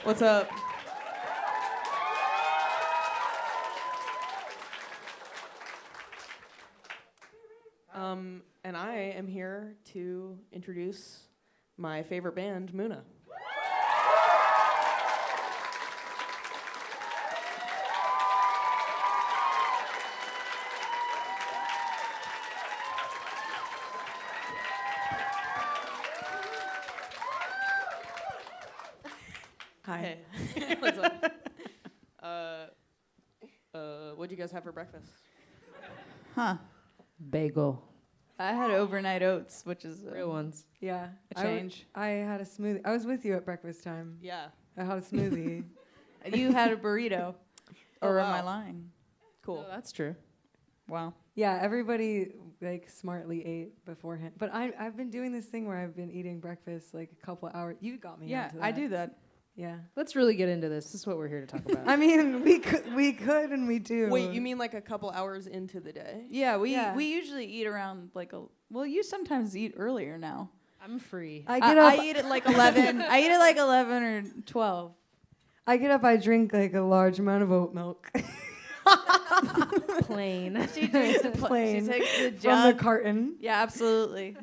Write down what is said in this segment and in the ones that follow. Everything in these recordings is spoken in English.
What's up? And I am here to introduce my favorite band, Muna. Hi. Hey. What's up? What'd you guys have for breakfast? Huh. Bagel. I had overnight oats, which is Real ones. Yeah. a change. I had a smoothie. I was with you at breakfast time. Yeah. I had a smoothie. You had a burrito. Oh, Or wow. am I lying? Cool. Oh, that's true. Wow. Yeah, everybody like smartly ate beforehand. But I've been doing this thing where I've been eating breakfast like a couple of hours. You got me Yeah, onto that. I do that. Yeah. Let's really get into this. This is what we're here to talk about. I mean, we could and we do. Wait, you mean like a couple hours into the day? Yeah, we Yeah. usually eat around like well, you sometimes eat earlier now. I'm free. I get up. I eat at like 11. I eat at like 11 or 12. I get up. I drink like a large amount of oat milk Plain. She drinks the Plain She takes the from the jug. carton. Yeah, absolutely.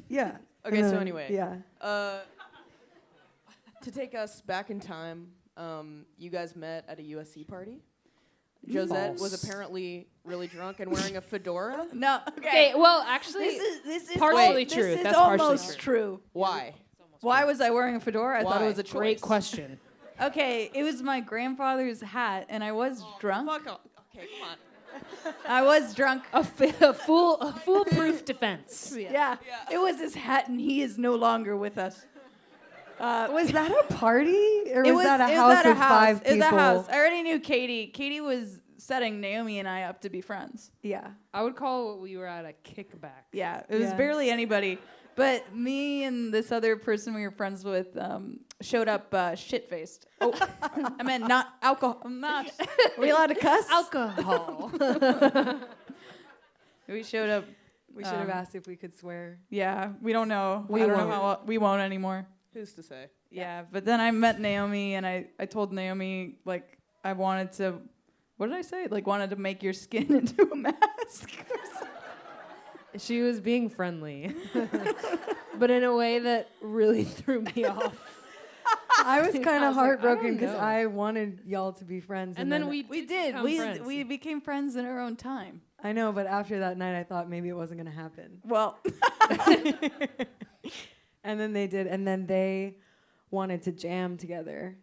Yeah. Okay, And so then- anyway. Yeah. To take us back in time, you guys met at a USC party. Josette was apparently really drunk and wearing a fedora. No. Okay, well, actually, This is partially this true. is That's partially almost true. Why? Why was I wearing a fedora? I thought Why? it was a choice. great question. Okay, it was my grandfather's hat, and I was drunk. Fuck off. Okay, come on. I was drunk. A foolproof defense. Yeah. It was his hat, and he is no longer with us. Was that a party or It was that a it house at a with five It was people? a house. I already knew Katie. Katie was setting Naomi and I up to be friends. Yeah. I would call what we were at a kickback. Yeah, it was Yeah. barely anybody. But me and this other person we were friends with showed up shit-faced. Oh, I meant not alcohol. I'm not. Are we allowed to cuss? Alcohol. We showed up. We should have asked if we could swear. Yeah, we don't know. We I don't won't. know how we won't anymore. Who's to say? Yeah, but then I met Naomi and I told Naomi like I wanted to. What did I say? Like wanted to make your skin into a mask. She was being friendly, but in a way that really threw me off. I was I kind was of like, heartbroken I don't because know. I wanted y'all to be friends. And then We did. become We friends. we became friends in our own time. I know, but after that night, I thought maybe it wasn't going to happen. Well, And then they did. And then they wanted to jam together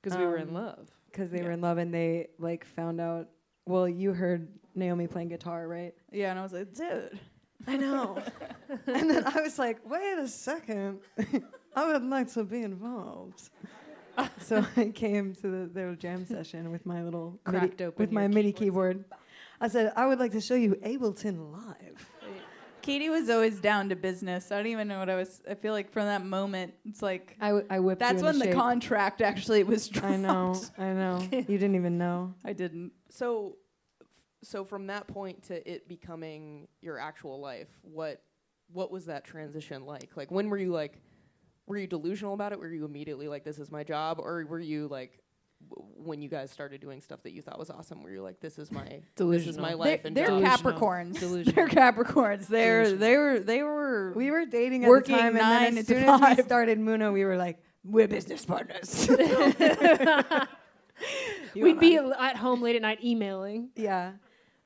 Because we were in love. because they were in love and they like found out. Well, you heard Naomi playing guitar, right? yeah, and I was like, dude. I know. And then I was like, wait a second. I would like to be involved. So I came to their jam session with my little Cracked open with my your MIDI keyboard. I said, I would like to show you Ableton Live. Katie was always down to business. I don't even know what I was. I feel like from that moment, it's like I whipped that's you when into the shape. contract actually was dropped. I know. You didn't even know. I didn't. So from that point to it becoming your actual life, what was that transition like? Like when were you delusional about it? Were you immediately like, this is my job? Or were you like, when you guys started doing stuff that you thought was awesome, were you like, this is my Delusional. life They're, and they're job? Delusional. Capricorns. Delusional. They're Capricorns. They were. We were dating at Working the time, 9 and then as to soon as we 5. started Muna, we were like, we're business partners. We'd be at home late at night emailing. Yeah.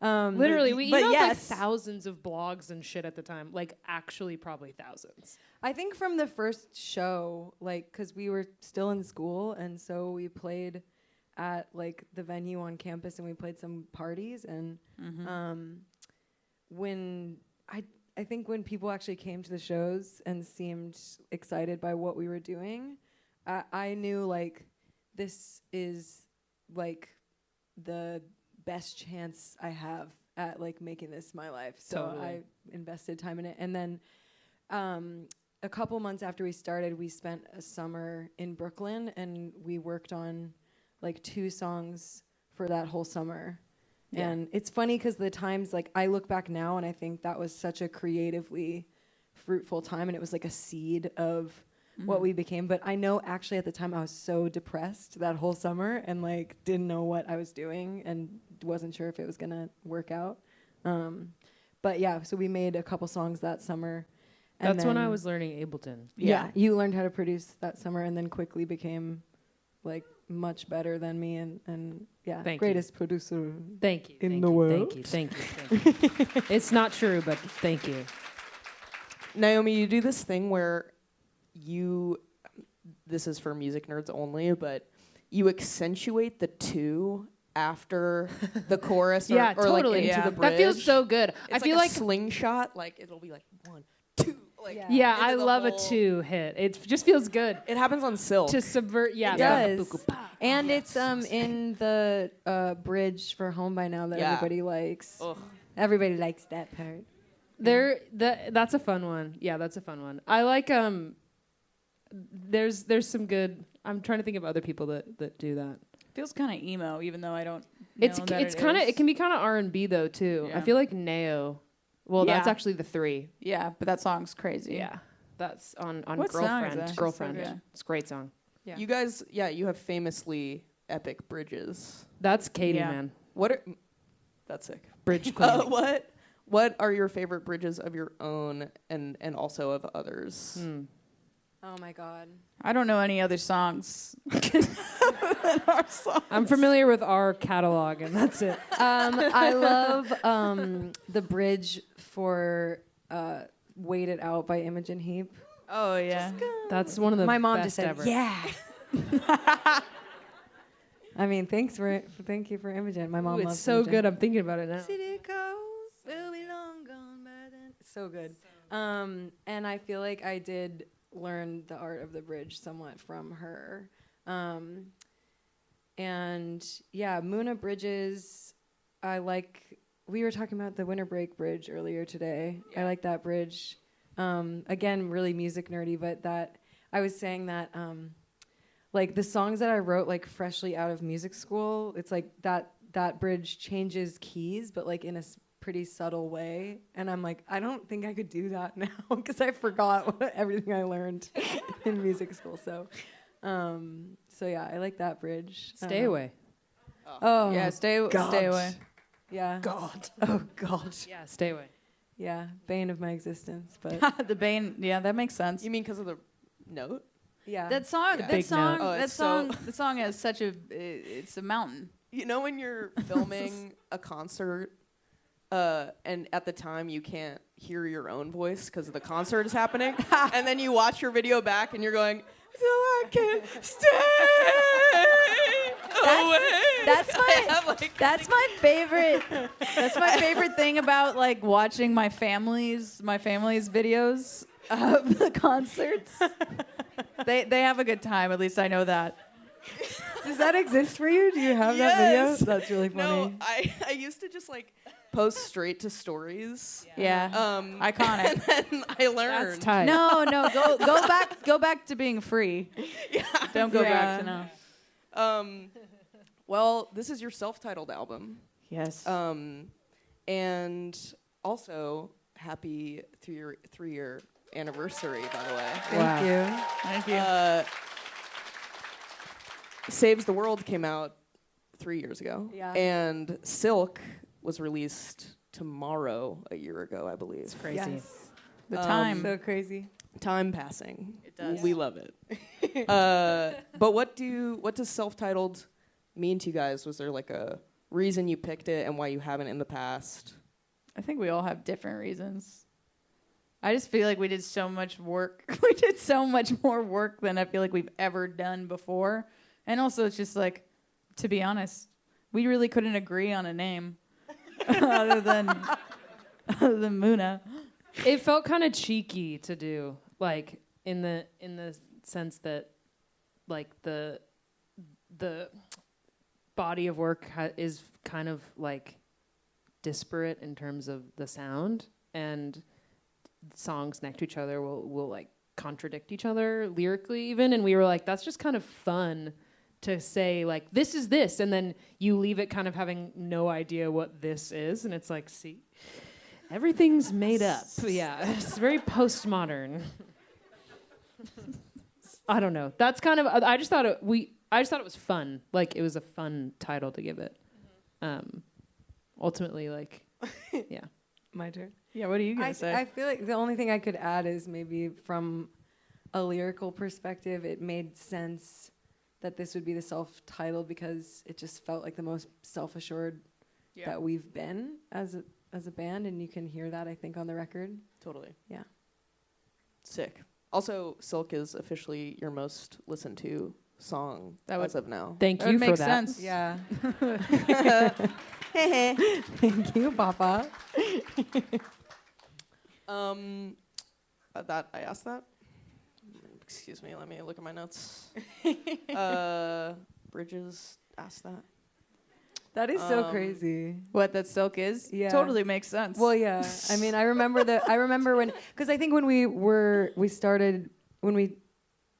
Literally, we but emailed like yes. thousands of blogs and shit at the time. Like, actually, probably thousands. I think from the first show, like, because we were still in school, and so we played at like the venue on campus, and we played some parties, and when I think when people actually came to the shows and seemed excited by what we were doing, I knew like this is like the best chance I have at like making this my life. So Totally. I invested time in it, and then a couple months after we started, we spent a summer in Brooklyn, and we worked on like 2 songs for that whole summer. Yeah. And it's funny because the times, like, I look back now and I think that was such a creatively fruitful time, and it was like a seed of what we became. But I know actually at the time I was so depressed that whole summer and like didn't know what I was doing and wasn't sure if it was gonna work out. But yeah, so we made a couple songs that summer. And That's when I then- was learning Ableton. Yeah, you learned how to produce that summer and then quickly became like much better than me and yeah, Thank you. greatest producer. Thank you. In thank the you, world. Thank you. Thank you. It's not true, but thank you. Naomi, you do this thing where this is for music nerds only, but you accentuate the two after the chorus or, Yeah, or totally. like into Yeah. the bridge. That feels so good. It's I feel like like a slingshot, like it'll be like 1, 2, like yeah, into I the love a whole- 2 hit. It just feels good It happens on Silk. to subvert. Yeah, It the- does. And it's in the bridge for Home by Now that Yeah. everybody likes. Ugh. Everybody likes that part. That's a fun one. Yeah, that's a fun one. I like there's some good. I'm trying to think of other people that do that. Feels kind of emo, even though I don't. It's know that it's kind of is. it can be kind of R&B though too. I Yeah. feel like Neo. Well, that's Yeah. actually the 3. Yeah, but that song's crazy. Yeah, that's on What song is Girlfriend. that? Girlfriend. So good. It's a great song. Yeah. You guys, you have famously epic bridges. That's Katie, Yeah. man. What are that's sick. Bridge queen. What are your favorite bridges of your own and also of others? Oh my God. I don't know any other songs than our song. I'm familiar with our catalog, and that's it. I love the bridge for "Wait It Out" by Imogen Heap. Oh yeah. That's one of the My mom best just said, ever. "Yeah." I mean, thank you for Imogen. My mom Ooh, loves it's so Imogen. good. I'm thinking about it now. City coast will be long gone by then. So good. And I feel like I did learn the art of the bridge somewhat from her. And yeah, Muna bridges. We were talking about the Winter Break Bridge earlier today. I like that bridge. Again, really music nerdy, but I was saying that like the songs that I wrote like freshly out of music school, it's like that bridge changes keys, but like in a pretty subtle way. And I'm like, I don't think I could do that now because I forgot everything I learned in music school. So yeah, I like that bridge. Stay away. Oh Yeah, stay God. away. Yeah. God. Oh God. Yeah, stay away. Yeah, bane of my existence. But The Bane. Yeah, that makes sense. You mean because of the note? yeah, That song. Yeah. That Big song. note. Oh, That it's song. so- The song has such a. It's a mountain. You know when you're filming a concert and at the time you can't hear your own voice because the concert is happening, and then you watch your video back and you're going, so I can stay away. That's my. I have, like, That's my favorite. That's my favorite thing about like watching my family's videos of the concerts. They have a good time. At least I know that. does that exist for you? Do you have that Yes. video? That's really funny. No, I used to just like post straight to stories. Yeah. Iconic. And then I learned. That's tight. No, go back to being free. Yeah. Don't go back to Yeah. now. Well, this is your self-titled album. Yes. And also happy 3-year anniversary, by the way. Thank Wow. you. Thank you. Saves the World came out 3 years ago. Yeah. And Silk was released tomorrow, a year ago, I believe. It's crazy. Yes. The time. So crazy. Time passing. It does. We love it. But what does self-titled mean to you guys? Was there like a reason you picked it and why you haven't in the past? I think we all have different reasons. I just feel like we did so much work. We did so much more work than I feel like we've ever done before. And also, it's just like, to be honest, we really couldn't agree on a name other than Muna. It felt kind of cheeky to do, like in the sense that, like the body of work is kind of like disparate in terms of the sound, and songs next to each other will like contradict each other lyrically even, and we were like, that's just kind of fun to say, like, this is this, and then you leave it kind of having no idea what this is, and it's like, see, everything's made up. Yeah, it's very postmodern. I don't know. That's kind of. I just thought it was fun. Like it was a fun title to give it. Ultimately, like, yeah. My turn. Yeah, what are you gonna say? I feel like the only thing I could add is maybe from a lyrical perspective, it made sense that this would be the self-title because it just felt like the most self-assured that we've been as a band, and you can hear that I think on the record. Totally. Yeah. Sick. Also, Silk is officially your most listened to song That as of now. Thank That you would for make that. sense. Yeah. Thank you, Papa. That I asked that. Excuse me. Let me look at my notes. Bridges asked that. That is so crazy. What that Silk is? Yeah. Totally makes sense. Well, yeah. I mean, I remember when, because I think when we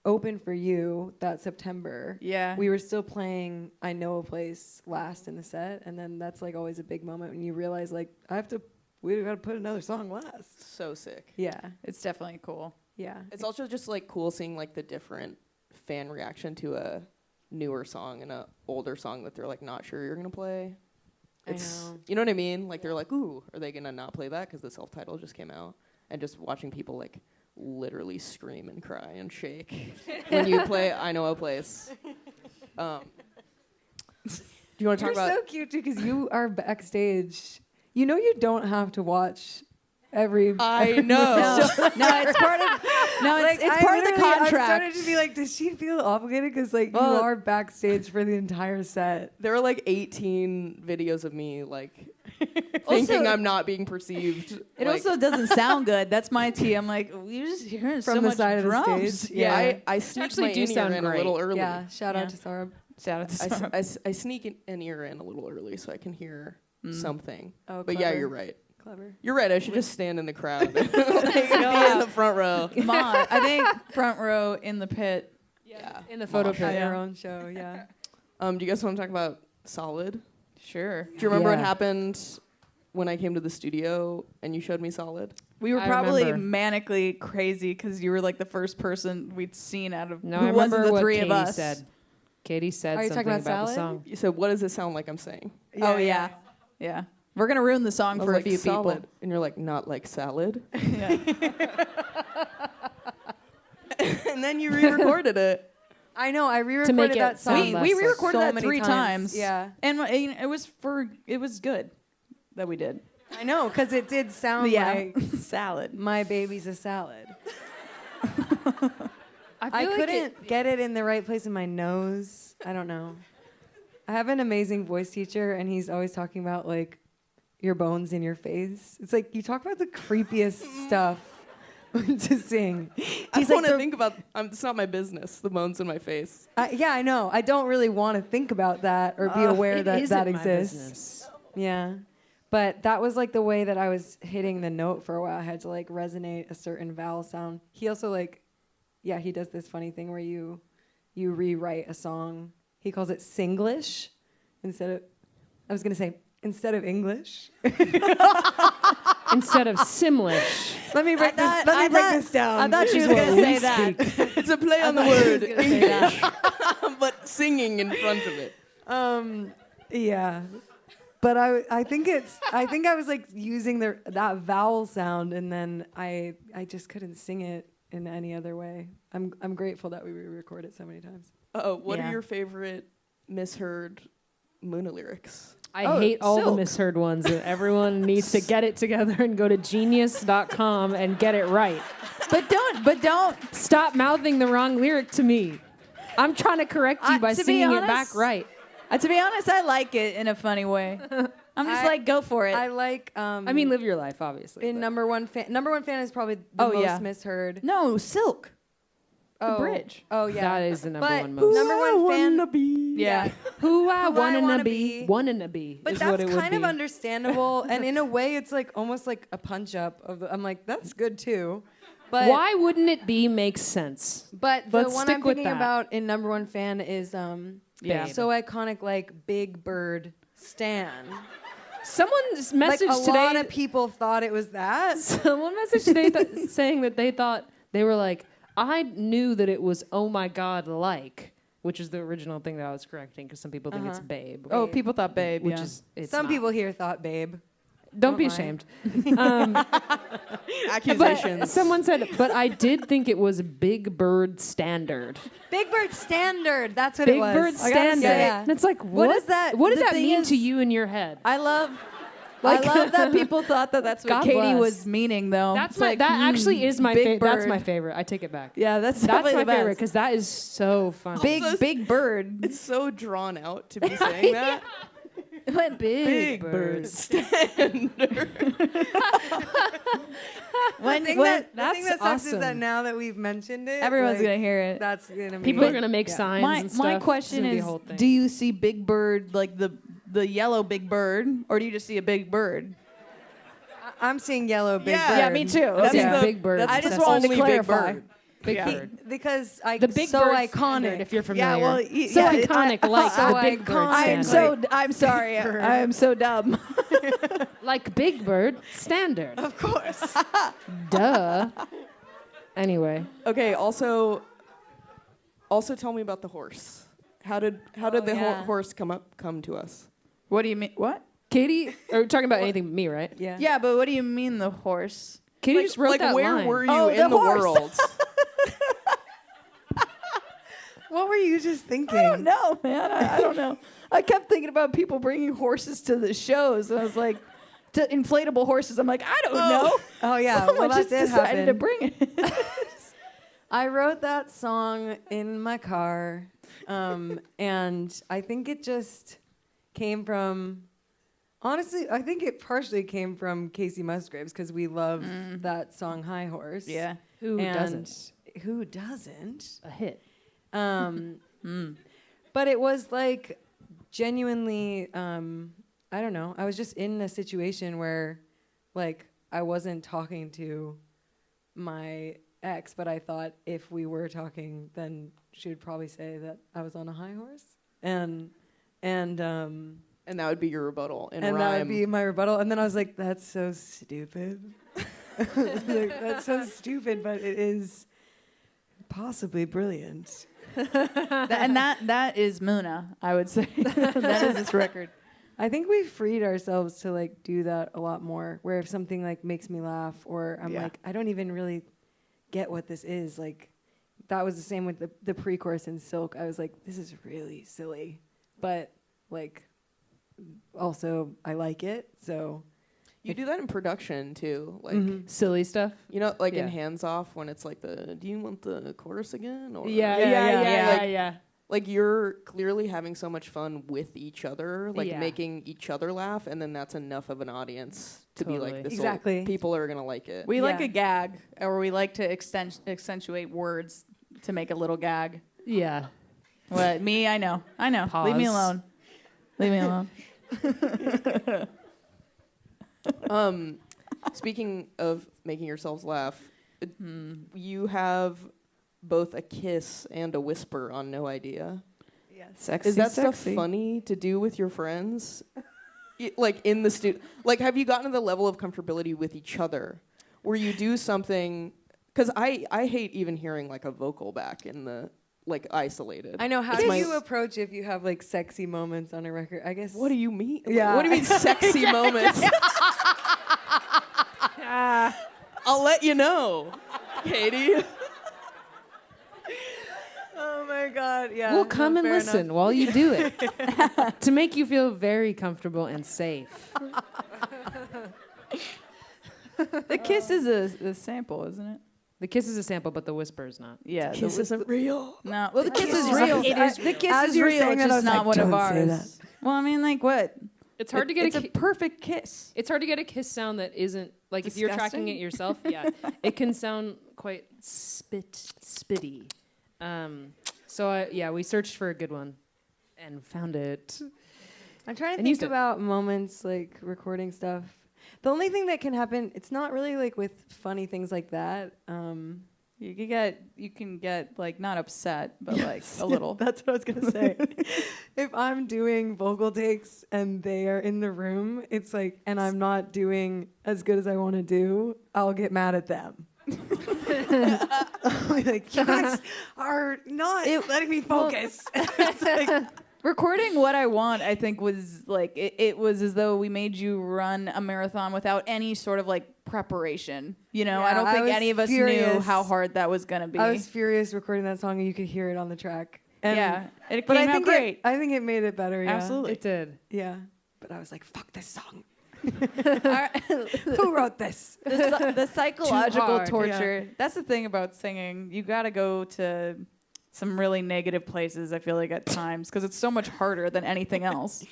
opened for you that September, yeah. we were still playing I Know a Place last in the set, and then that's like always a big moment when you realize like we gotta put another song last. So sick. Yeah. It's definitely cool. Yeah. It's also just like cool seeing like the different fan reaction to a newer song and a older song that they're like not sure you're gonna play. I know. You know what I mean? Like they're like, ooh, are they gonna not play that because the self-title just came out? And just watching people like literally scream and cry and shake when you play I Know a Place. Do you want to talk You're about? so cute too, because you are backstage. You know you don't have to watch every. I know. No, it's part of. No, it's part of the I contract. started to be like, does she feel obligated? Because like you are backstage for the entire set. There are like 18 videos of me like thinking I'm not being perceived. It like, also doesn't sound good. That's my tea. I'm like, we just hearing From so the much side of the drums. stage. yeah, Yeah. I sneak Actually my do in-ear sound in a great. little early. Yeah. Shout Yeah. out to Sarah. Shout out to I sneak an ear in a little early so I can hear something. Oh, But yeah, clever. you're right. Clever. You're right. I should just stand in the crowd, like, be in the front row. Mod. I think front row in the pit. Yeah, In the photo Mosh. pit. At Yeah. your own show. Yeah. Do you guys want to talk about Solid? Sure. Do you remember what Yeah. happened when I came to the studio and you showed me Solid? We were I probably remember. manically crazy because you were like the first person we'd seen out of No, who I wasn't remember the what three Katie of us. said. Katie said Are you something talking about about the Salad? song. You said, "What does it sound like I'm saying?" Oh yeah. Yeah. We're gonna ruin the song I was for like, a few "Solid," people. and you're like, "Not like salad." Yeah. And then you re-recorded it. I know. I re-recorded it that sound song. we less like- re-recorded so that many 3 times. Yeah. And it was good that we did. I know, because it did sound like Salad. my baby's a salad. I I feel like couldn't get it in the right place in my nose. I don't know. I have an amazing voice teacher, and he's always talking about like your bones in your face. It's like you talk about the creepiest stuff to sing. I He's don't want to the- think about. It's not my business. The bones in my face. Yeah, I know. I don't really want to think about that or be aware it that isn't that my exists. business. Yeah. But that was like the way that I was hitting the note for a while. I had to like resonate a certain vowel sound. He also like, yeah, he does this funny thing where you rewrite a song. He calls it Singlish instead of English. Instead of Simlish. Let me break I break thought- this down. I thought she was Is what gonna we say that. It's a play on the thought she word, was gonna say that. but singing in front of it. Yeah. But I think I was like using that vowel sound, and then I just couldn't sing it in any other way. I'm grateful that we re-recorded it so many times. What Yeah. are your favorite misheard Muna lyrics? I Oh, hate all Silk. the misheard ones. Everyone needs to get it together and go to genius.com and get it right. But don't. Stop mouthing the wrong lyric to me. I'm trying to correct you by to be singing it honest, back right. To be honest, I like it in a funny way. I'm just like, go for it. I like. I mean, live your life, obviously. in but- number one fan is probably the Oh, most yeah. misheard. no, Silk. Oh, bridge. Oh yeah. That is the number But one most. number one fan. be. Yeah. Who I Who I wanna wanna be, be. wanna be But is that's what it would kind of be. understandable, and in a way, it's like almost like a punch up of. I'm like, that's good too. But Why wouldn't it be makes sense? But the Let's one stick I'm with thinking that. about in number one fan is Yeah. Babe. so iconic, like Big Bird Stan. Someone's Like message a lot today. of people thought it was that. Someone messaged today saying that they thought they were like, I knew that it was "Oh my God" like, which is the original thing that I was correcting because some people think it's "Babe." Oh, people thought Babe, which yeah. is it's Some not. people here thought Babe. Don't be lie. ashamed. Accusations. But someone said, but I did think it was Big Bird Standard. Big Bird Standard. That's what it Big was. Bird I gotta Standard. say, yeah. And it's like, What is that? What did The that thing mean is- to you in your head? I love Like- I love that people thought that that's what God Katie bless. was meaning, though. That's It's my. like, That actually is my Big favorite. That's Bird. my favorite. I take it back. Yeah, that's That's definitely my the favorite best. because that is so funny. Big Bird. It's so drawn out to be saying that. What Big Bird. Standard. When, The thing when that sucks is that awesome. now that we've mentioned it, everyone's like, gonna hear it. That's gonna be. People are gonna make yeah. signs and stuff. My It's question gonna be a is, whole thing. do you see Big Bird like the yellow Big Bird, or do you just see a big bird? I'm seeing yellow Big Yeah. Bird. Yeah, me too. That's Okay. the- Big Bird. that's I the just wanted to only Big clarify. Bird. Big Yeah. Bird. Because I The Big so Bird iconic. Standard, if you're familiar. Yeah, well, so iconic, like so the Big Bird iconic. Standard. I'm sorry. I am so dumb. Like Big Bird Standard. Of course. Duh. Anyway, Okay. Also tell me about the horse. How did the yeah. horse come to us? What do you mean? What? Katie, are we talking about anything but me, right? Yeah. Yeah, but what do you mean the horse? Katie just wrote like that where line. were you Oh, in the the horse. world? What were you just thinking? I don't know, man. I don't know. I kept thinking about people bringing horses to the shows, and I was like, to inflatable horses. I'm like, I don't know. Oh yeah. Someone well, just that did decided to happen. bring it. I wrote that song in my car, and I think it just came from. Honestly, I think it partially came from Casey Musgraves because we love that song "High Horse." Yeah. Who And doesn't? Who doesn't? A hit. But it was like genuinely. I don't know. I was just in a situation where, like, I wasn't talking to my ex, but I thought if we were talking, then she would probably say that I was on a high horse, and And that would be your rebuttal in and rhyme. that would be my rebuttal. And then I was like, "That's so stupid." Like, that's so stupid, but it is possibly brilliant. And that is Muna, I would say. That is this record. I think we freed ourselves to like do that a lot more. Where if something like makes me laugh, or I'm Yeah. like, I don't even really get what this is. Like, that was the same with the pre-chorus in Silk. I was like, this is really silly, but like, also I like it. So You do that in production too, like Silly stuff. you know, like in Yeah. Hands Off when it's like do you want the chorus again? Or Yeah. like you're clearly having so much fun with each other, like Yeah. making each other laugh, and then that's enough of an audience to be Totally. like this. Exactly. People are gonna like it. We like Yeah. a gag, or we like to accentuate words to make a little gag. Yeah. What? Me? I know. Leave me Pause. alone. Leave me alone. Speaking of making yourselves laugh, you have both a kiss and a whisper on No Idea. Sexy, Is that sexy. stuff funny to do with your friends? Like in the studio, like have you gotten to the level of comfortability with each other where you do something? Because I hate even hearing like a vocal back in the like isolated. I know. How It's do my- you approach if you have like sexy moments on a record? I guess. What do you mean? Yeah. What do you mean sexy moments? I'll let you know, Katie. Oh my God! Yeah. We'll come and fair listen enough. while you do it to make you feel very comfortable and safe. The kiss is a sample, isn't it? The kiss is a sample, but the whisper is not. Yeah. Kiss isn't real. No. Well, the kiss is kiss real. is- The kiss as is you were real. saying It's that, I just was not like, one of "Don't say ours. Well, I mean, like what? It's hard to get It's a perfect kiss. It's hard to get a kiss sound that isn't like if you're tracking Disgusting? it yourself. Yeah, it can sound quite spitty. So we searched for a good one and found it. I'm trying to And think used it. about moments like recording stuff. The only thing that can happen, it's not really like with funny things like that. You can get like not upset, but like a little. That's what I was gonna say. If I'm doing vocal takes and they are in the room, it's like, and I'm not doing as good as I want to do, I'll get mad at them. Like, you guys are not letting me focus. It's like, Recording What I Want, I think, was like it was as though we made you run a marathon without any sort of like preparation. You know, I Yeah, don't I think was any of us knew furious. how hard that was gonna be. I was furious recording that song, and you could hear it on the track. And, yeah, it but came I out think great. I think it made it better. Yeah. Absolutely. It did. Yeah. But I was like, fuck this song. Our- Who wrote this? the psychological hard, torture. That's the thing about singing. You got to go to some really negative places, I feel like, at times, because it's so much harder than anything else.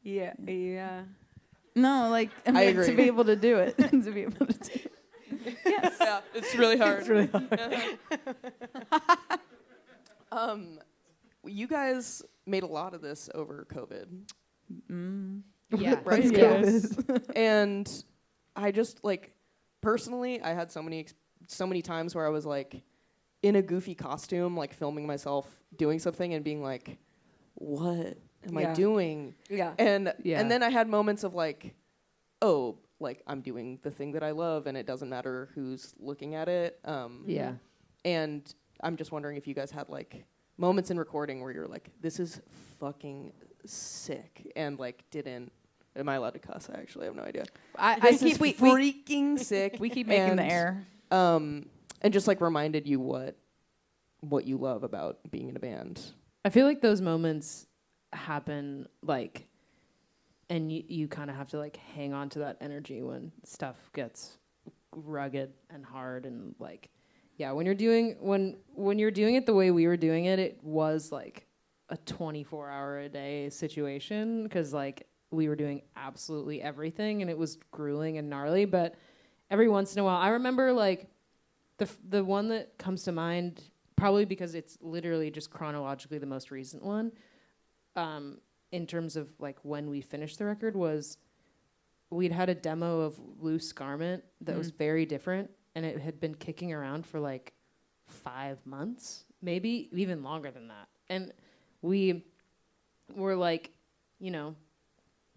Yeah. Yeah. No, like, I mean, agree. to be able to do it. To be able to do it. Yes. Yeah, it's really hard. It's really hard. You guys made a lot of this over COVID. Yeah. Right? Yes. And I just like personally, I had so many times where I was like in a goofy costume, like filming myself doing something and being like, "What am I Yeah. doing?" Yeah. And Yeah. and then I had moments of like, "Oh, like I'm doing the thing that I love, and it doesn't matter who's looking at it." Yeah. And I'm just wondering if you guys had like moments in recording where you're like, "This is fucking sick," and like didn't. Am I allowed to cuss? I actually have no idea. I keep we freaking sick. we keep making the and, air. And just like reminded you what you love about being in a band. I feel like those moments happen like, and you kind of have to like hang on to that energy when stuff gets rugged and hard and like, yeah, when you're doing it the way we were doing it, it was like a 24-hour a day situation because like we were doing absolutely everything and it was grueling and gnarly. But every once in a while, I remember like the one that comes to mind, probably because it's literally just chronologically the most recent one, in terms of like when we finished the record, was we'd had a demo of Loose Garment that was very different, and it had been kicking around for like 5 months, maybe even longer than that. And we were like, you know,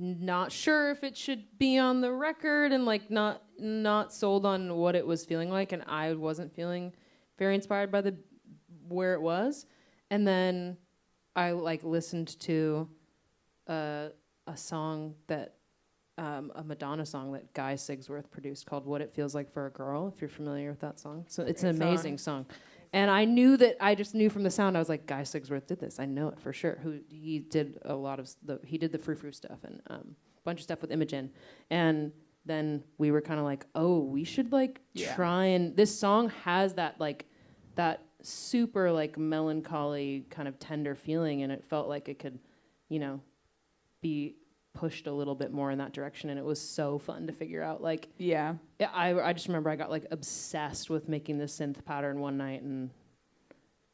not sure if it should be on the record and like not sold on what it was feeling like, and I wasn't feeling very inspired by where it was. And then I like listened to a song that a Madonna song that Guy Sigsworth produced called "What It Feels Like for a Girl," if you're familiar with that song. So it's an amazing song. And I just knew from the sound, I was like, Guy Sigsworth did this. I know it for sure. He did a lot of he did the Frou Frou stuff and a bunch of stuff with Imogen. And then we were kind of like, oh, we should like try, and this song has that like that super like melancholy kind of tender feeling, and it felt like it could, you know, be pushed a little bit more in that direction, and it was so fun to figure out. Like, Yeah. I just remember I got like obsessed with making this synth pattern one night, and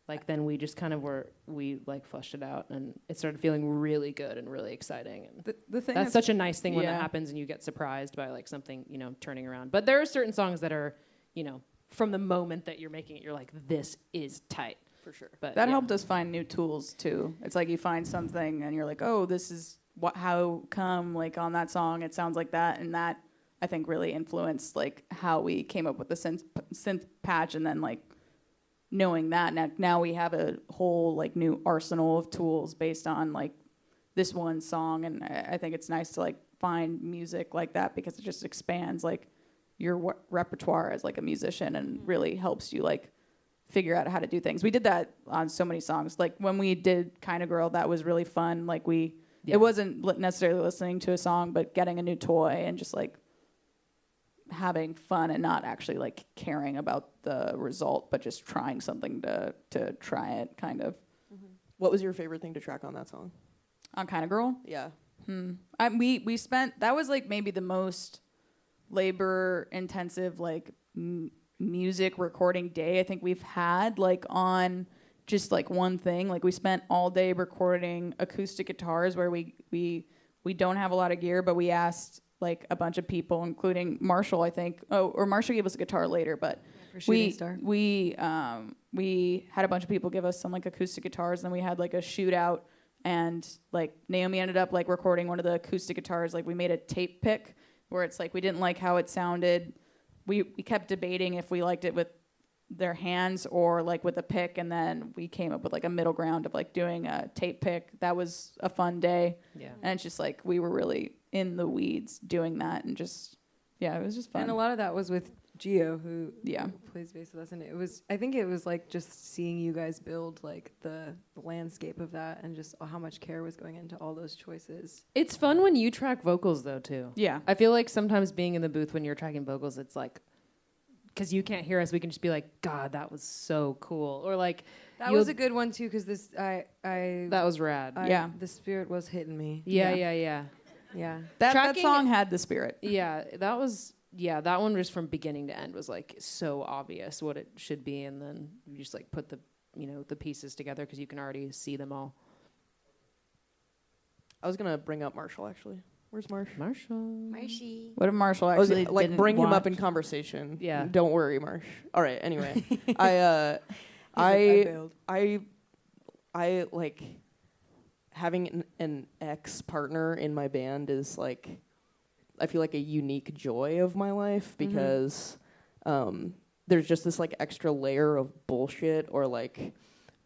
like then we just kind of we like flushed it out, and it started feeling really good and really exciting. And The thing that's such a nice thing when that yeah. happens and you get surprised by like something, you know, turning around. But there are certain songs that are, you know, from the moment that you're making it, you're like, this is tight. For sure. But that yeah. helped us find new tools too. It's like you find something and you're like, oh, this is how come like on that song it sounds like that, and that I think really influenced like how we came up with the synth patch, and then like knowing that now we have a whole like new arsenal of tools based on like this one song, and I think it's nice to like find music like that because it just expands like your repertoire as like a musician and really helps you like figure out how to do things. We did that on so many songs. Like when we did Kinda Girl, that was really fun. Like it wasn't necessarily listening to a song, but getting a new toy and just like having fun and not actually like caring about the result, but just trying something to try it kind of. What was your favorite thing to track on that song? On Kinda Girl? Yeah. We spent, that was like maybe the most labor intensive like music recording day I think we've had like on just like one thing. Like we spent all day recording acoustic guitars where we don't have a lot of gear, but we asked like a bunch of people, including Marshall, I think. Oh, or Marshall gave us a guitar later, but we had a bunch of people give us some like acoustic guitars, and then we had like a shootout, and like Naomi ended up like recording one of the acoustic guitars. Like we made a tape pick where it's like we didn't like how it sounded we kept debating if we liked it with their hands or like with a pick, and then we came up with like a middle ground of like doing a tape pick. That was a fun day. Yeah. And it's just like we were really in the weeds doing that, and just it was just fun. And a lot of that was with Gio, who Yeah. plays bass with us, and I think it was like just seeing you guys build like the landscape of that, and just how much care was going into all those choices. It's fun when you track vocals though too. Yeah. I feel like sometimes being in the booth when you're tracking vocals, it's like, because you can't hear us, we can just be like, God, that was so cool, or like That was a good one too, because that was rad. Yeah. the spirit was hitting me. Yeah. Yeah, That Tracking- song had the spirit. That one just from beginning to end was like so obvious what it should be, and then you just like put the the pieces together because you can already see them all. I was gonna bring up Marshall actually. Where's Marsh? Marshy. What if Marshall I was actually like didn't bring him up watch? in conversation. Yeah. Don't worry, Marsh. All right. Anyway, I like having an ex partner in my band is like, I feel like a unique joy of my life because there's just this like extra layer of bullshit or like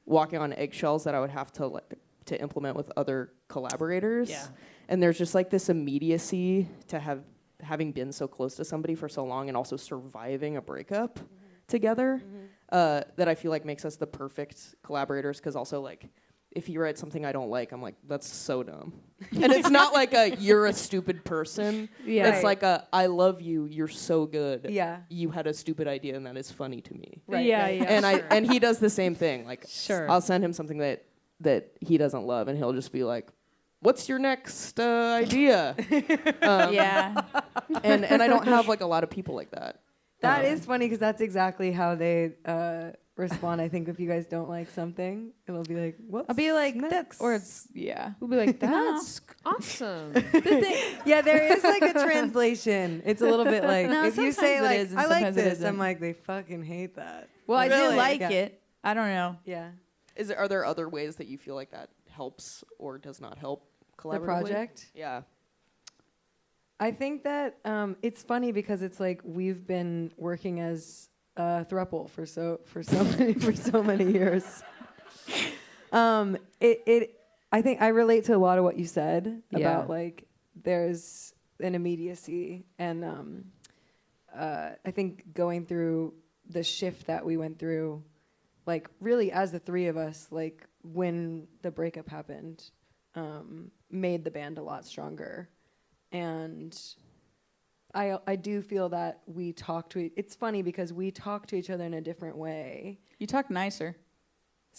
walking on eggshells that I would have to to implement with other collaborators. Yeah. And there's just like this immediacy to having been so close to somebody for so long and also surviving a breakup together that I feel like makes us the perfect collaborators, because also like if you write something I don't like, I'm like, that's so dumb. And it's not like a you're a stupid person. Yeah. It's like a I love you, you're so good. Yeah. You had a stupid idea and that is funny to me. Right, Yeah. right. Yeah. And he does the same thing. Like Sure. I'll send him something that he doesn't love and he'll just be like, what's your next idea? Yeah. And I don't have like a lot of people like that. That is funny, because that's exactly how they respond. I think if you guys don't like something, it'll be like, "What?" I'll be like, next? that's, or it's, yeah. We'll be like, that's awesome. Yeah, there is like a translation. It's a little bit like No, if you say sometimes it like, is and "I like sometimes it this," isn't. I'm like, they fucking hate that. Well, I do Really? like Yeah. it. I don't know. Yeah, Are there other ways that you feel like that helps or does not help collaboratively? the project. Yeah. I think that it's funny because it's like we've been working as a throuple for so many years. I think I relate to a lot of what you said about like there's an immediacy, and I think going through the shift that we went through, like really as the three of us, like when the breakup happened, made the band a lot stronger. And I do feel that we talk to it's funny because we talk to each other in a different way You talk nicer.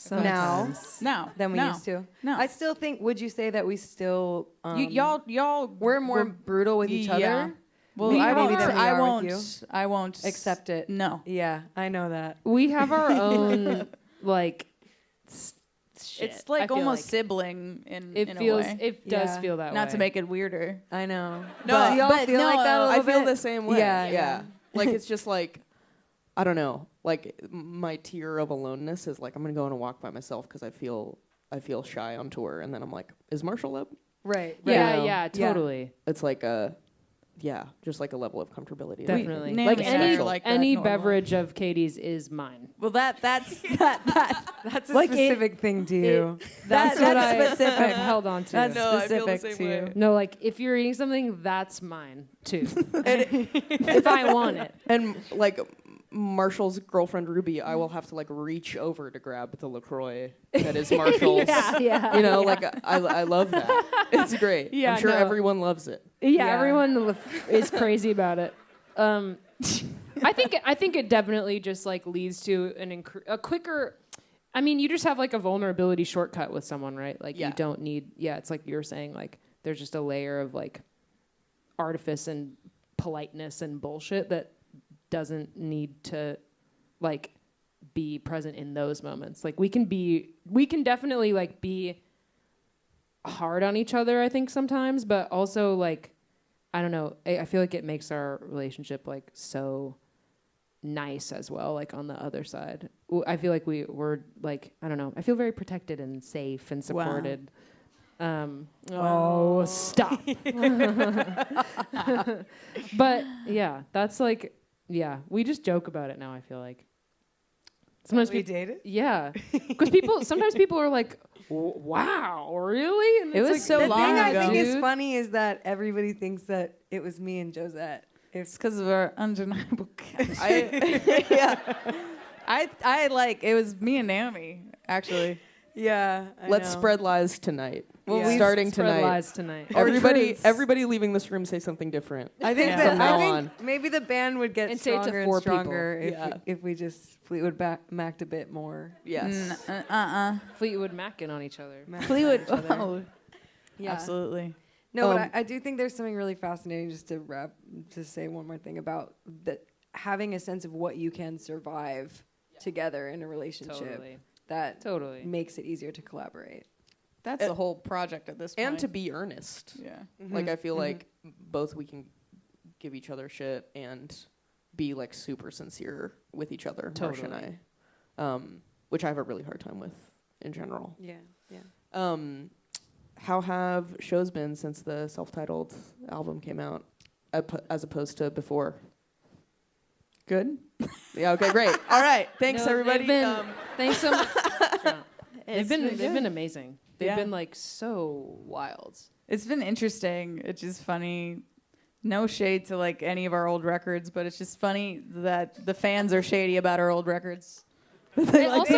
now No. than we no, used to. No. I still think, would you say that we still y'all we're more brutal with each Yeah. other? Well, Maybe I than won't. we I are won't. with I won't Accept it. No. Yeah, I know that. We have our own like shit. It's like I feel almost like. sibling in It a feels. way. It does Yeah. feel that way. Not to make it weirder. I know. No, But do y'all but feel no, like that a little I feel bit? the same way. Yeah. Like it's just like, I don't know. Like my tier of aloneness is like I'm gonna go on a walk by myself because I feel shy on tour, and then I'm like, is Marshall up? Right. Yeah, know. yeah, totally. It's like just like a level of comfortability. Definitely. Naomi Like and any I are like that any normally. beverage of Katie's is mine. Well, that's That's a Like specific thing to you. That's That's what specific. I've held on to. That's No, I feel the specific same to way. you. No, like if you're eating something, that's mine too. If I want it. And like Marshall's girlfriend Ruby, I will have to like reach over to grab the LaCroix that is Marshall's. yeah. You know, like I love that. It's great. Yeah, I'm sure no. everyone loves it. Yeah, everyone is crazy about it. I think it definitely just like leads to a quicker. I mean, you just have like a vulnerability shortcut with someone, right? Like Yeah. you don't need. Yeah, it's like you're saying. Like there's just a layer of like artifice and politeness and bullshit that doesn't need to like be present in those moments. Like we can definitely like be hard on each other, I think sometimes, but also like I don't know, I feel like it makes our relationship like so nice as well, like on the other side. I feel like we're like, I don't know, I feel very protected and safe and Wow. supported. Stop. But yeah, that's like yeah, we just joke about it now. I feel like sometimes We dated? yeah, because sometimes people are like, wow, really? And It it's was like, so The long thing I ago. think is Dude. funny is that everybody thinks that it was me and Josette. It's because of our undeniable Yeah. I like, it was me and Naomi, actually. Yeah, Let's spread lies tonight. Well, Well, we starting spread tonight. lies tonight. Everybody leaving this room say something different. I think Yeah. that From now I on. think maybe the band would get And say it to stronger 4 and people. stronger Yeah. if we just Fleetwood Mac'd a bit more. Yes. Fleetwood Mackin on each other. Fleetwood. Each other. Oh, Yeah. absolutely. No, Um, but I do think there's something really fascinating just to say one more thing about that having a sense of what you can survive together in a relationship that Totally. makes it easier to collaborate. That's the whole project at this point. And to be earnest. Yeah. Like I feel like both we can give each other shit and be like super sincere with each other, Marsh and Totally. I, which I have a really hard time with in general. Yeah. How have shows been since the self-titled album came out, as opposed to before? Good. Yeah. Okay. Great. All right. Thanks, No, everybody. Thanks so much. They've been good. amazing. They've Yeah. been like so wild. It's been interesting. It's just funny. No shade to like any of our old records, but it's just funny that the fans are shady about our old records. And also,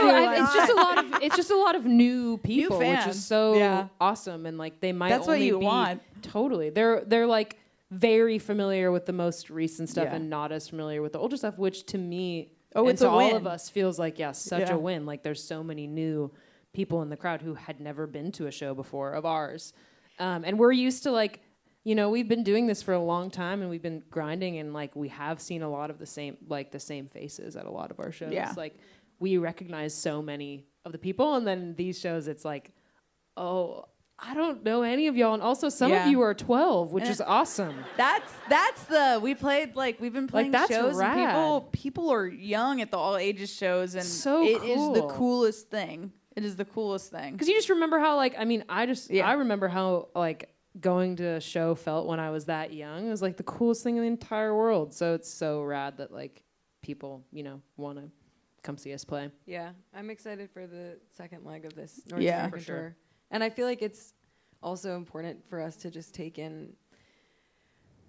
it's just a lot of new people, which fans. is so Yeah. awesome. And like they might That's what only you be want. totally. They're like very familiar with the most recent stuff Yeah. and not as familiar with the older stuff, which to me, Oh, and it's to a all win. of us feels like such Yeah. a win. Like there's so many new people in the crowd who had never been to a show before of ours, and we're used to like. We've been doing this for a long time and we've been grinding and like we have seen a lot of the same faces at a lot of our shows. Yeah. Like we recognize so many of the people and then these shows it's like, oh, I don't know any of y'all. And also some Yeah. of you are 12, which And is awesome. We've been playing that's shows rad. and people are young at the all ages shows and So it is the cool. coolest thing. It is the coolest thing. Because you just remember how like, Yeah. I remember how like going to a show felt when I was that young. It was like the coolest thing in the entire world. So it's so rad that like people, want to come see us play. Yeah, I'm excited for the second leg of this North Yeah. American For sure. tour. And I feel like it's also important for us to just take in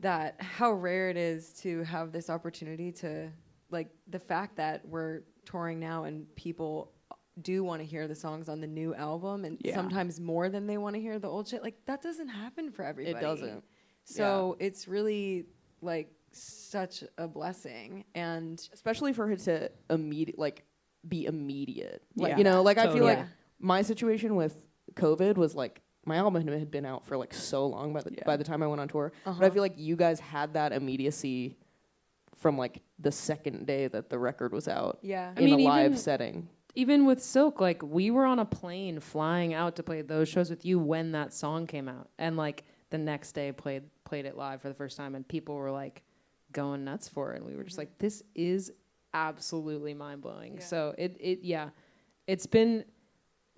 that how rare it is to have this opportunity to, like, the fact that we're touring now and people do want to hear the songs on the new album and Yeah. sometimes more than they want to hear the old shit. Like, that doesn't happen for everybody. It doesn't. So it's really, like, such a blessing. And Especially for it to be immediate. Like, Yeah. I feel Totally. like my situation with COVID was like my album had been out for like so long by the time I went on tour. But I feel like you guys had that immediacy from like the second day that the record was out. yeah. In a mean, live even- setting. Even with Silk, like we were on a plane flying out to play those shows with you when that song came out, and like the next day played it live for the first time, and people were like going nuts for it, and we were just like, this is absolutely mind blowing. Yeah. So it's been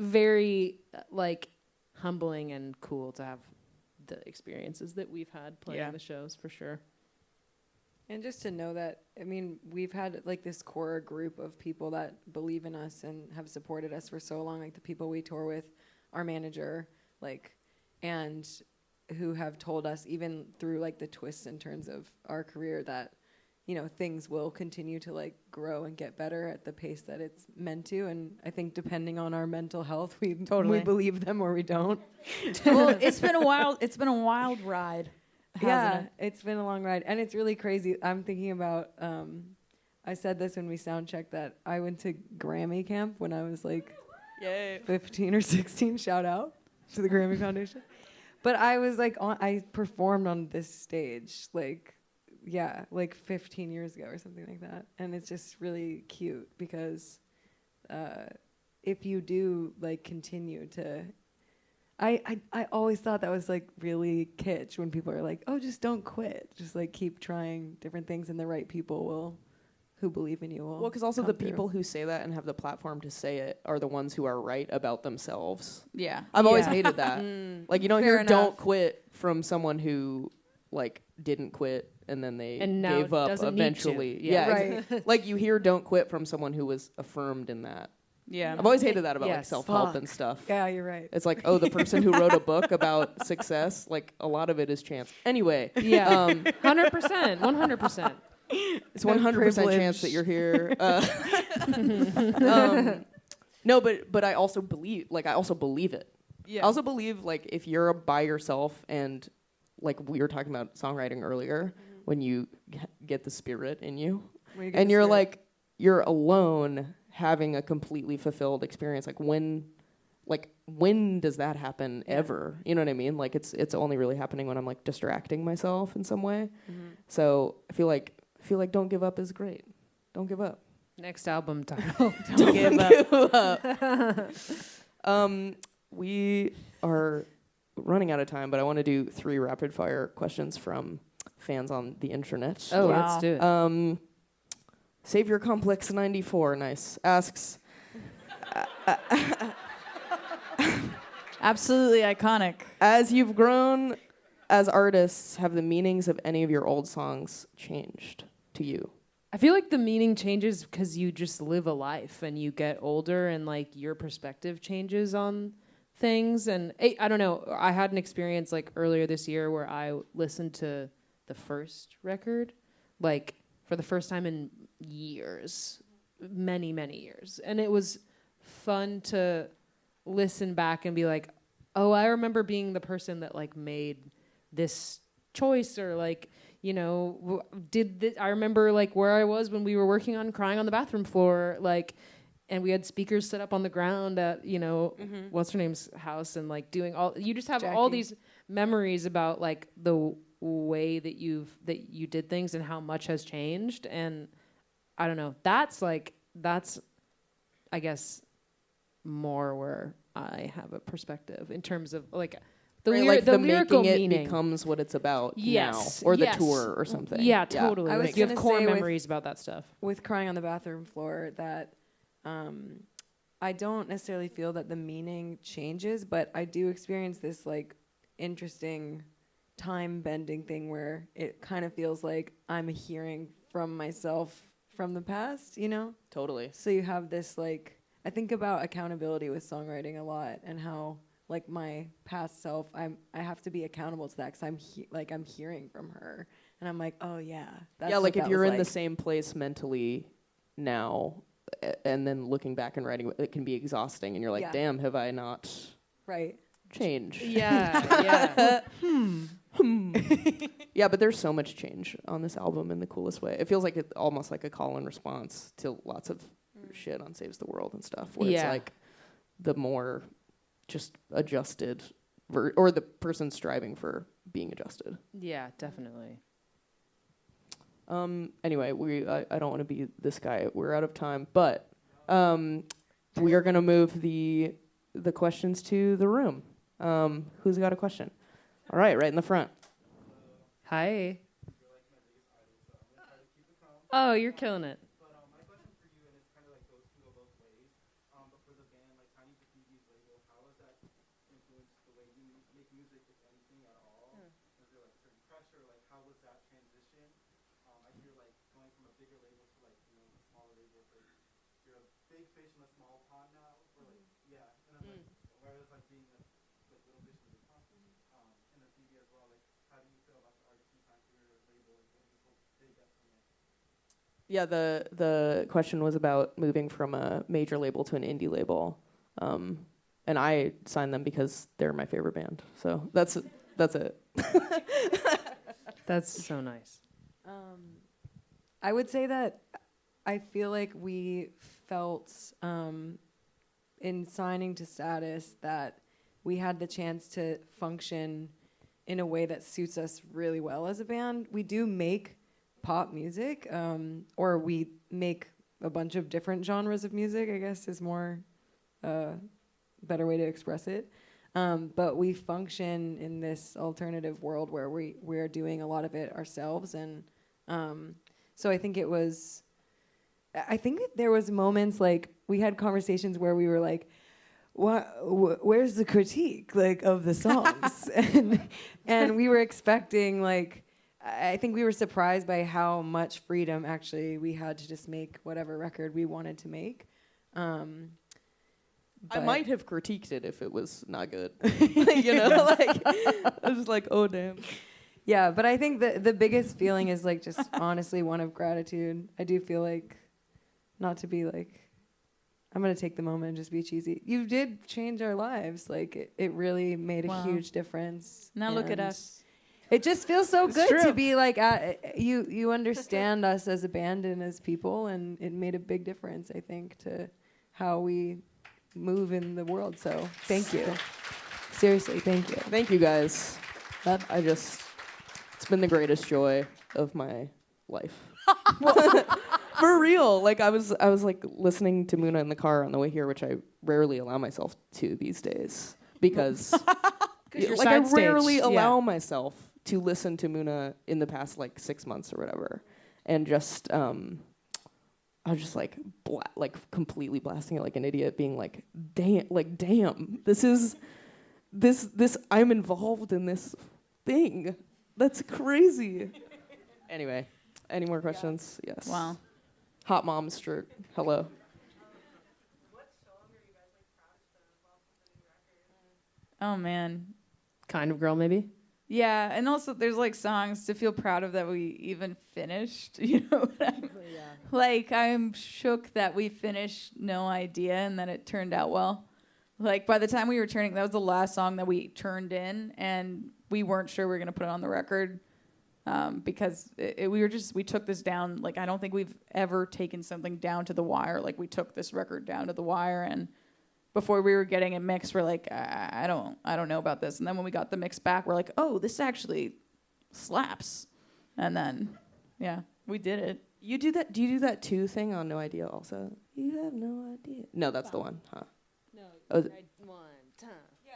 very like humbling and cool to have the experiences that we've had playing the shows for sure. And just to know that, I mean, we've had like this core group of people that believe in us and have supported us for so long, like the people we tour with, our manager, like, and who have told us even through like the twists and turns of our career that, things will continue to like grow and get better at the pace that it's meant to. And I think depending on our mental health, we believe them or we don't. Well, it's been a wild ride. Yeah, it's been a long ride, and it's really crazy. I'm thinking about, I said this when we sound checked, that I went to Grammy camp when I was like 15 or 16, shout out to the Grammy Foundation. But I was like, I performed on this stage, like 15 years ago or something like that. And it's just really cute because if you do like continue to, I always thought that was like really kitsch when people are like, oh, just don't quit. Just like keep trying different things and the right people who believe in you will. Well, because also come the through. people who say that and have the platform to say it are the ones who are right about themselves. Yeah. I've always Yeah. hated that. Like, you don't Fair hear "don't enough. quit" from someone who like didn't quit and then they And now gave up doesn't need to. eventually. Yeah. Right. Like you hear "Don't Quit" from someone who was affirmed in that. Yeah. I've always hated that about like Yes. self-help Fuck. and stuff. Yeah, you're right. It's like, oh, the person who wrote a book about success, like a lot of it is chance. Anyway, Yeah. 100%. 100%. it's 100% chance that you're here. No, but I also believe it. Yeah. I also believe like if you're by yourself and like we were talking about songwriting earlier, when you get the spirit in you When you get and the you're spirit. like you're alone having a completely fulfilled experience, like when does that happen ever? You know what I mean? Like it's only really happening when I'm like distracting myself in some way. So I feel like Don't Give Up is great. Don't give up. Next album title. Don't give up. We are running out of time, but I want to do 3 rapid fire questions from fans on the internet. Oh, Wow. let's do it. Savior Complex 94, nice, asks, Absolutely iconic. as you've grown as artists, have the meanings of any of your old songs changed to you? I feel like the meaning changes because you just live a life and you get older and like your perspective changes on things. And I don't know. I had an experience like earlier this year where I listened to the first record, like for the first time in years, many, many years. And it was fun to listen back and be like, oh, I remember being the person that like made this choice or like, you know, I remember like where I was when we were working on Crying on the Bathroom Floor, like, and we had speakers set up on the ground at, you know, what's her name's house and like doing you just have all Jackie. these memories about like the way that you did things and how much has changed. And I don't know, that's I guess more where I have a perspective in terms of like the lyrical making it meaning becomes what it's about Yes, now, or the yes. tour or something. Yeah, totally. I was Like you have gonna core say with- memories about that stuff. with Crying on the Bathroom Floor that I don't necessarily feel that the meaning changes, but I do experience this like interesting time bending thing where it kind of feels like I'm hearing from myself from the past, you know? Totally. So you have this like, I think about accountability with songwriting a lot and how like my past self, I have to be accountable to that because I'm hearing from her and I'm like, oh yeah, that's Yeah, what like if that you're was in the like. same place mentally now, and then looking back and writing, it can be exhausting, and you're like, Yeah. damn, have I not Right. changed? Yeah, Yeah, but there's so much change on this album in the coolest way. It feels like it's almost like a call and response to lots of shit on Saves the World and stuff, where it's Yeah. like the more just adjusted, or the person striving for being adjusted. yeah, definitely. Anyway, I don't want to be this guy. We're out of time, but we are going to move the questions to the room. Who's got a question? All right, right in the front. Hi. Oh, you're killing it. My question for you, and it kind of like goes to both ways, but for the band, like Tiny to Phoebe's label, how has that influenced the way you make music, if anything at all? Was there like certain pressure? Like how was that transition? I hear like going from a bigger label to like a smaller label. Like you're a big fish in a small pond now, or like and I'm like, whereas like being a like little fish in a big pond, and then Phoebe as well. Like how do you feel about the artist sometimes for your label? Like what do they get from it? Yeah, the question was about moving from a major label to an indie label, and I signed them because they're my favorite band. So that's it. That's so nice. I would say that I feel like we felt in signing to Status that we had the chance to function in a way that suits us really well as a band. We do make pop music, or we make a bunch of different genres of music, I guess is more better way to express it. But we function in this alternative world where we're doing a lot of it ourselves. And so I think there was moments like we had conversations where we were like, where's the critique like of the songs? and we were expecting like I think we were surprised by how much freedom actually we had to just make whatever record we wanted to make. I might have critiqued it if it was not good. You know, like I was just like, oh damn. Yeah, but I think the biggest feeling is like just honestly one of gratitude. I do feel like, not to be like, I'm gonna take the moment and just be cheesy. You did change our lives. Like it really made a huge difference. Now look at And us. It just feels so It's good true. to be like you understand us as a band and as people, and it made a big difference, I think, to how we move in the world. So thank you. Seriously, thank you. Thank you guys. It's been the greatest joy of my life. For real. Like I was like listening to Muna in the car on the way here, which I rarely allow myself to these days because you're like I side stage, rarely yeah. allow myself to listen to Muna in the past like 6 months or whatever. And just I was just like completely blasting it like an idiot, being like, damn, this I'm involved in this thing. That's crazy. Anyway, any more questions? Yeah. Yes. Wow. Hot mom stroke. Hello. Oh man. Kind of girl, maybe. Yeah, and also there's like songs to feel proud of that we even finished. You know what I mean? Like I'm shook that we finished No Idea and that it turned out well. Like by the time we were turning, that was the last song that we turned in, and we weren't sure we were gonna put it on the record because we took this down. Like I don't think we've ever taken something down to the wire. Like we took this record down to the wire, and before we were getting it mixed, we're like, I don't know about this. And then when we got the mix back, we're like, oh, this actually slaps. And then, yeah, we did it. You do that? Do you do that two thing on No Idea also? You have no idea. No, that's the one, huh? No, Oh, one time.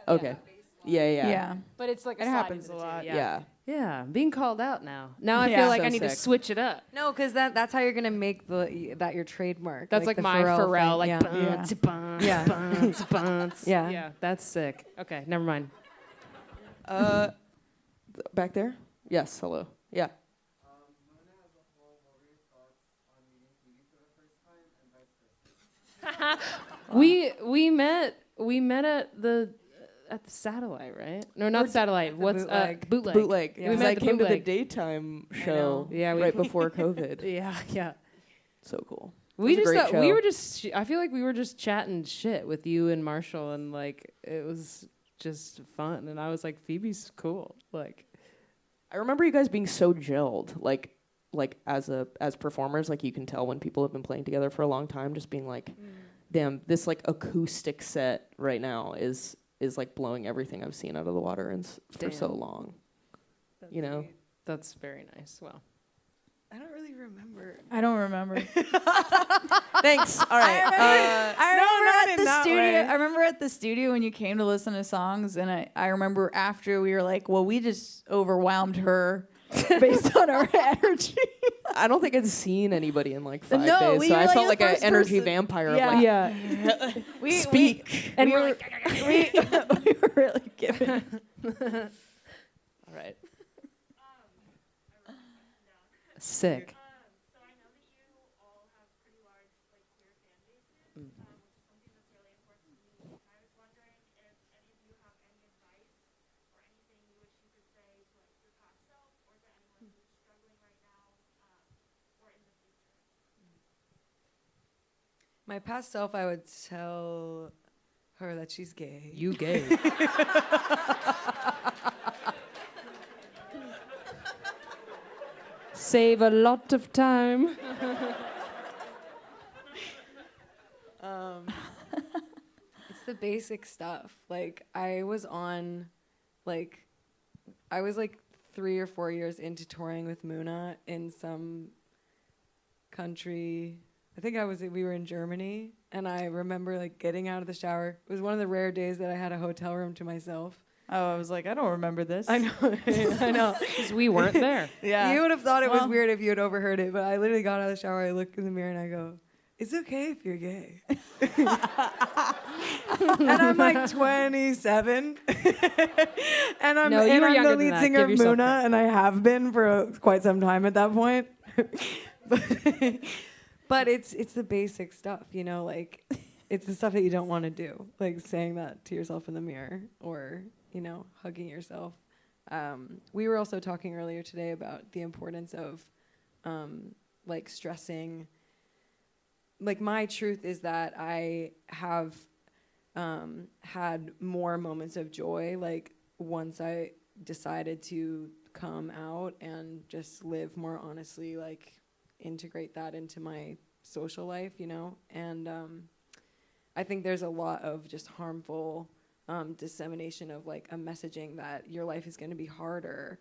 Okay. Yeah. Yeah. But it's like It slide happens into a the lot. two, Yeah. Yeah, being called out now. Now I Yeah. feel like So I need to sick. switch it up. No, because that's how you're gonna make that your trademark. That's like the my Pharrell, thing. like yeah. bunts, bunts, Yeah. bunts, bunts. Yeah. Yeah, that's sick. Okay, never mind. Back there? Yes. Hello. Yeah. Mona as a whole, what were your thoughts on meeting Phoebe for the first time and vice versa? We met at the Satellite, right? No, not Satellite. the What's Bootleg. Bootleg? Bootleg. Yeah. We We met I the came to the Bootleg. daytime know. show Yeah, we- right before COVID. Yeah. So cool. We was a just great thought show. we were just. I feel like we were just chatting shit with you and Marshall, and like it was just fun. And I was like, Phoebe's cool. Like, I remember you guys being so gelled, like as performers, like you can tell when people have been playing together for a long time, just being like, damn, this like acoustic set right now is like blowing everything I've seen out of the water for so Damn. long. You know? that's very nice. Well, I don't really remember. I don't remember. Thanks. All right. I remember at the studio when you came to listen to songs, and I remember after we were like, well, we just overwhelmed her based on our energy. I don't think I'd seen anybody in like 5 No, days, we so were I like felt the like an first energy person. vampire. Yeah. Of like, yeah. speak. And we were we were really giving. All right. Sick. So I know that you all have pretty large like queer fan bases, which is something that's really important to me. And I was wondering if any of you have any advice or anything you wish you could say to like your past self or to anyone who's struggling right now or in the future. My past self, I would tell her that she's gay. You gay. Save a lot of time. It's the basic stuff. Like I was like 3 or 4 years into touring with Muna in some country. I think we were in Germany, and I remember like getting out of the shower. It was one of the rare days that I had a hotel room to myself. Oh, I was like, I don't remember this. I know. I know. Because we weren't there. Yeah. You would have thought it was Well- weird if you had overheard it, but I literally got out of the shower, I looked in the mirror, and I go, it's okay if you're gay. And I'm like 27. And I'm, No, you and were I'm younger the than lead that. singer Give of yourself Muna, credit. and I have been for quite some time at that point. But it's the basic stuff, you know, like it's the stuff that you don't want to do, like saying that to yourself in the mirror or, you know, hugging yourself. We were also talking earlier today about the importance of like stressing. Like my truth is that I have had more moments of joy, like once I decided to come out and just live more honestly, like integrate that into my social life, you know? And I think there's a lot of just harmful dissemination of like a messaging that your life is going to be harder.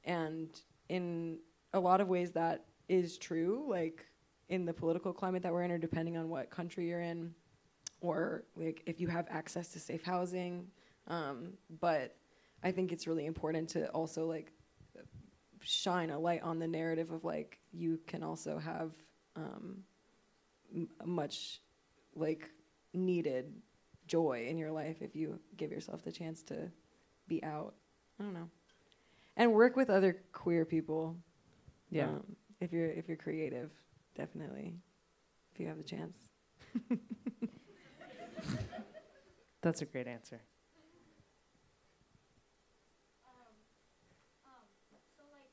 And in a lot of ways that is true, like in the political climate that we're in, or depending on what country you're in, or like if you have access to safe housing. But I think it's really important to also like shine a light on the narrative of like you can also have much like needed joy in your life if you give yourself the chance to be out. I don't know. And work with other queer people. Yeah. If you're creative, definitely. If you have the chance. That's a great answer. So like,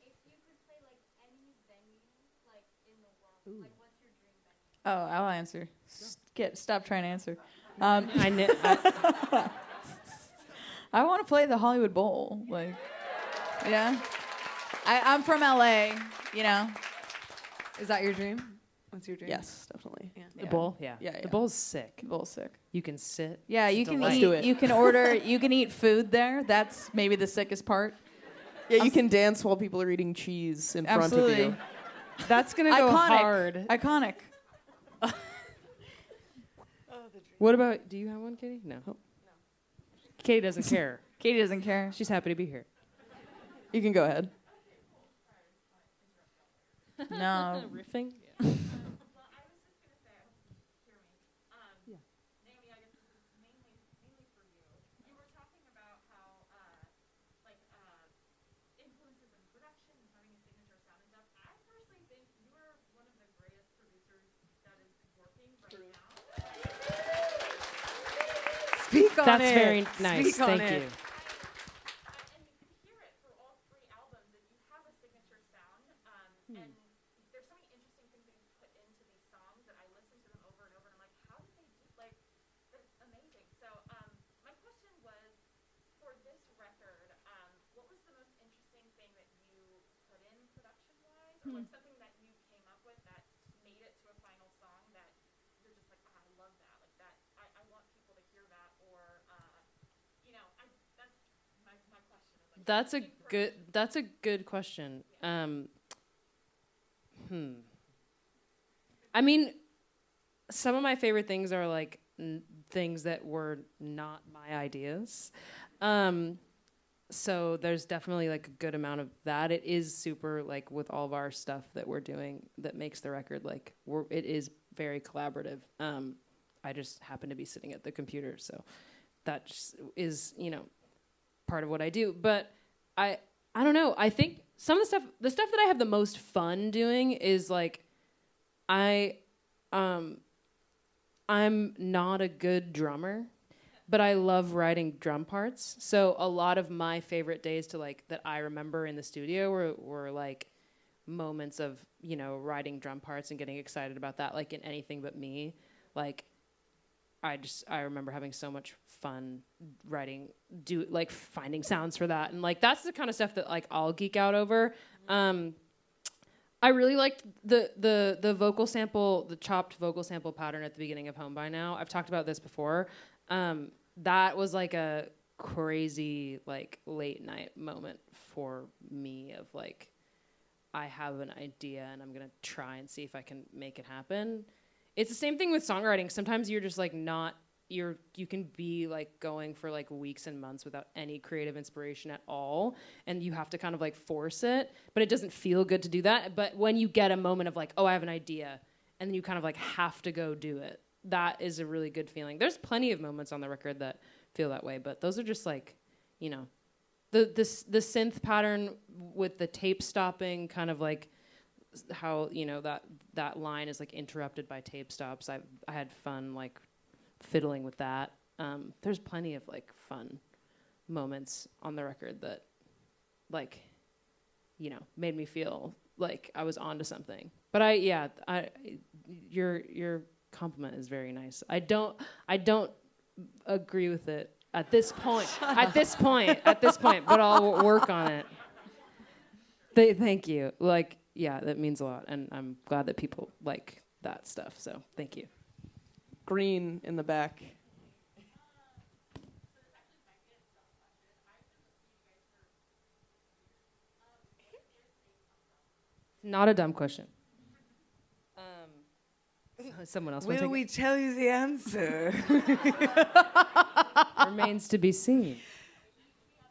if you could play like any venue like in the world, like what's your dream venue? Oh, I'll answer. Stop trying to answer. I want to play the Hollywood Bowl. Like, yeah. I'm from LA, you know. Is that your dream? What's your dream? Yes, definitely. Yeah. The bowl? Yeah. Yeah, The yeah. bowl's sick. Bowl's sick. You can sit. Yeah, It's you a can delight. Let's do eat. it. You can order. You can eat food there. That's maybe the sickest part. Yeah, you can dance while people are eating cheese in front of Absolutely. you. That's going to go Iconic. hard. Iconic. What about, do you have one, Katie? No. Katie doesn't care. Katie doesn't care. She's happy to be here. You can go ahead. No. Riffing? Well, I was just gonna say, hear me. Naomi, I guess this is mainly for you. You were talking about how influences in production and having a signature sound and stuff. I personally think you are one of the greatest producers that is working right now. Speak on That's it. very nice. Speak on Thank it. you. And you can hear it through all 3 albums that you have a signature sound. And there's so many interesting things that you put into these songs that I listen to them over and over and I'm like, how did they do that's amazing. So my question was, for this record, what was the most interesting thing that you put in production wise? Or like something that you came up with that made it to a final song that you're just like, I love that. Like that I want people to hear that, or that's my question is like That's a good question. I mean, some of my favorite things are like things that were not my ideas. So there's definitely like a good amount of that. It is super like with all of our stuff that we're doing that makes the record like it is very collaborative. I just happen to be sitting at the computer, so that just is part of what I do. But I don't know. I think some of the stuff that I have the most fun doing is like I'm not a good drummer, but I love writing drum parts. So a lot of my favorite days that I remember in the studio were like moments of, writing drum parts and getting excited about that, like in Anything But Me. Like I remember having so much fun writing, finding sounds for that. And like, that's the kind of stuff that like I'll geek out over. I really liked the vocal sample, the chopped vocal sample pattern at the beginning of Home by Now. I've talked about this before. That was like a crazy like late night moment for me of like, I have an idea and I'm gonna try and see if I can make it happen. It's the same thing with songwriting. Sometimes you're just like you can be like going for like weeks and months without any creative inspiration at all, and you have to kind of like force it, but it doesn't feel good to do that. But when you get a moment of like, oh, I have an idea, and then you kind of like have to go do it. That is a really good feeling. There's plenty of moments on the record that feel that way, but those are just like, you know, the synth pattern with the tape stopping, kind of like how, you know, that line is like interrupted by tape stops. I had fun like fiddling with that. There's plenty of like fun moments on the record that like, you know, made me feel like I was onto something. But your compliment is very nice. I don't agree with it at this point. At this point, but I'll work on it. Thank you. Like, yeah, that means a lot, and I'm glad that people like that stuff. So, thank you. Green in the back. Not a dumb question. Someone else. Will we tell you the answer? Remains to be seen.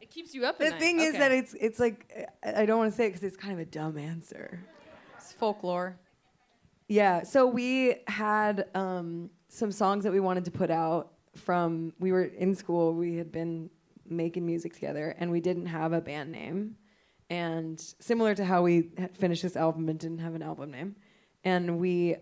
It keeps you up at The night. thing is Okay. that it's like, I don't want to say it because it's kind of a dumb answer. It's folklore. Yeah, so we had some songs that we wanted to put out from, we were in school, we had been making music together, and we didn't have a band name. And similar to how we had finished this album and didn't have an album name. And we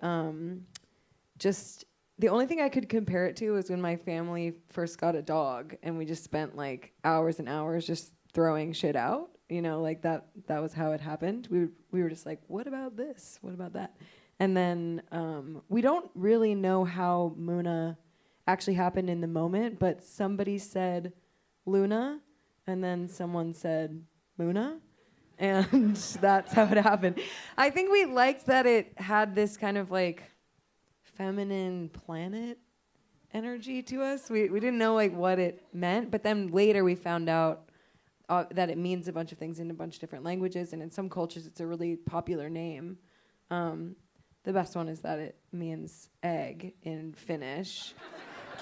just, the only thing I could compare it to was when my family first got a dog, and we just spent like hours and hours just throwing shit out. You know, like that was how it happened. We were just like, what about this? What about that? And then we don't really know how Muna actually happened in the moment, but somebody said Luna, and then someone said Muna, and that's how it happened. I think we liked that it had this kind of like feminine planet energy to us. We didn't know like what it meant, but then later we found out that it means a bunch of things in a bunch of different languages, and in some cultures it's a really popular name. The best one is that it means egg in Finnish.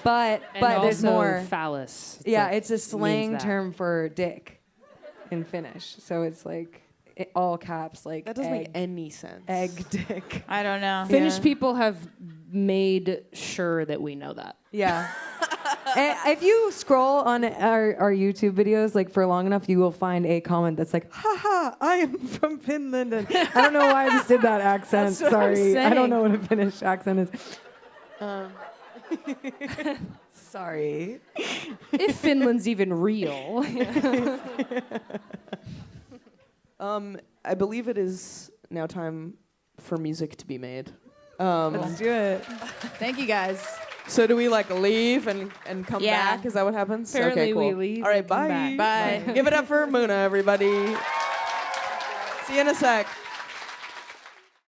But there's also more. Phallus. It's a slang term for dick in Finnish. So it's like all caps, like That doesn't egg, make any sense. egg dick. I don't know. Finnish Yeah. people have made sure that we know that. Yeah. And if you scroll on our YouTube videos like for long enough, you will find a comment that's like, "Haha, I am from Finland." And I don't know why I just did that accent. That's what I'm Sorry, I don't saying. know what a Finnish accent is. Sorry. If Finland's even real. I believe it is now time for music to be made. Let's do it. Thank you guys. So do we like leave and come Yeah. back? Is that what happens? Apparently okay, cool. we leave All right, and come bye. back. Bye. Give it up for Muna, everybody. See you in a sec.